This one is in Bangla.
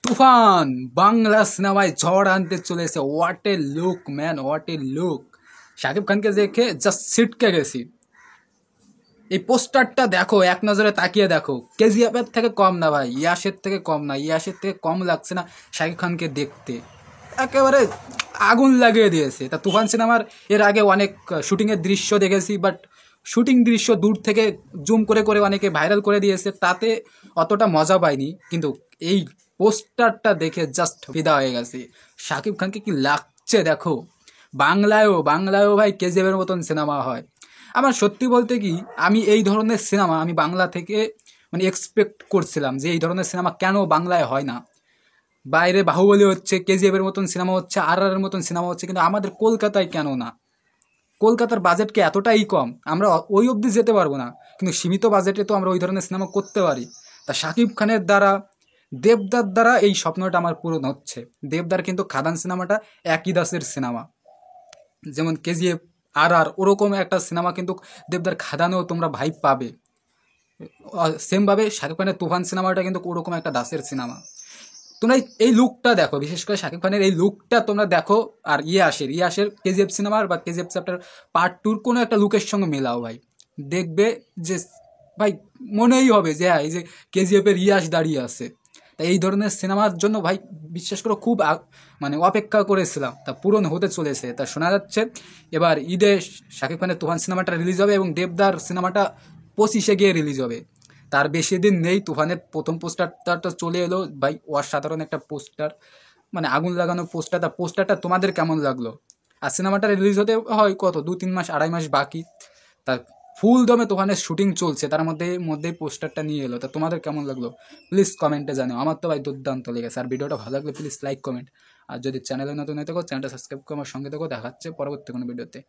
তুফান বাংলা সিনেমায় ঝড় আনতে চলেছে। What a look man, what a look. Shakib খানকে দেখে জাস্ট ছিটকে গেছি। এই পোস্টারটা দেখো, এক নজরে তাকিয়ে দেখো। কেজিএফের থেকে কম না ভাই, ইয়াসের থেকে কম না, ইয়াসের থেকে কম লাগছে না শাকিব খানকে দেখতে। একেবারে আগুন লাগিয়ে দিয়েছে। তা তুফান সিনেমার এর আগে অনেক শুটিংয়ের দৃশ্য দেখেছি, বাট শুটিং দৃশ্য দূর থেকে জুম করে করে অনেকে ভাইরাল করে দিয়েছে, তাতে অতটা মজা পাইনি। কিন্তু এই পোস্টারটা দেখে জাস্ট ফিদা হয়ে গেছে। শাকিব খানকে কি লাগছে দেখো। বাংলায়ও ভাই কেজিএফের মতন সিনেমা হয়। আমার সত্যি বলতে কি, আমি এই ধরনের সিনেমা আমি বাংলা থেকে মানে এক্সপেক্ট করছিলাম যে এই ধরনের সিনেমা কেন বাংলায় হয় না। বাইরে বাহুবলী হচ্ছে, কেজিএফের মতন সিনেমা হচ্ছে, RRR মতন সিনেমা হচ্ছে, কিন্তু আমাদের কলকাতায় কেন না? কলকাতার বাজেট কি এতটাই কম? আমরা ওই অবধি যেতে পারবো না, কিন্তু সীমিত বাজেটে তো আমরা ওই ধরনের সিনেমা করতে পারি। তা শাকিব খানের দ্বারা, দেবদার দ্বারা এই স্বপ্নটা আমার পূরণ হচ্ছে। দেবদার কিন্তু খাদান সিনেমাটা একই দাসের সিনেমা, যেমন কেজিএফ RR ওরকম একটা সিনেমা কিন্তু দেবদার খাদানেও তোমরা ভাইব পাবে। সেমভাবে শাকিব খানের তুফান সিনেমাটা কিন্তু ওরকম একটা দাসের সিনেমা। তোমরা এই লুকটা দেখো, বিশেষ করে শাকিব খানের এই লুকটা তোমরা দেখো। আর ইয়াসের কেজিএফ সিনেমার বা কেজিএফ চ্যাপ্টার পার্ট 2 কোনো একটা লুকের সঙ্গে মেলাও ভাই, দেখবে যে ভাই মনেই হবে যে হ্যাঁ, এই যে কেজিএফ এর ইয়াস দাঁড়িয়ে আছে। তাই এই ধরনের সিনেমার জন্য ভাই বিশ্বাস করে খুব মানে অপেক্ষা করেছিলাম, তা পূরণ হতে চলেছে। তা শোনা যাচ্ছে এবার ঈদে শাকিব খানের তুফান সিনেমাটা রিলিজ হবে এবং দেবদার সিনেমাটা 25-এ গিয়ে রিলিজ হবে। তার বেশি দিন নেই। তুফানের প্রথম পোস্টারটা তো চলে এলো ভাই, অসাধারণ একটা পোস্টার, মানে আগুন লাগানো পোস্টার। তা পোস্টারটা তোমাদের কেমন লাগলো? আর সিনেমাটা রিলিজ হতে হয় কত 2-3 মাস, 2.5 মাস বাকি। তা ফুল দমে তুফানের শুটিং চলছে, তার মধ্যেই পোস্টারটা নিয়ে এলো। তা তোমাদের কেমন লাগলো প্লিজ কমেন্টে জানাও। আমার তো ভাই দুর্দান্ত লেগেছে। আর ভিডিওটা ভালো লাগলে প্লিজ লাইক কমেন্ট, আর যদি চ্যানেলে নতুন হয়ে থাকো চ্যানেলটা সাবস্ক্রাইব করে আমার সঙ্গে থাকো। দেখাচ্ছে পরবর্তী কোনো ভিডিওতে।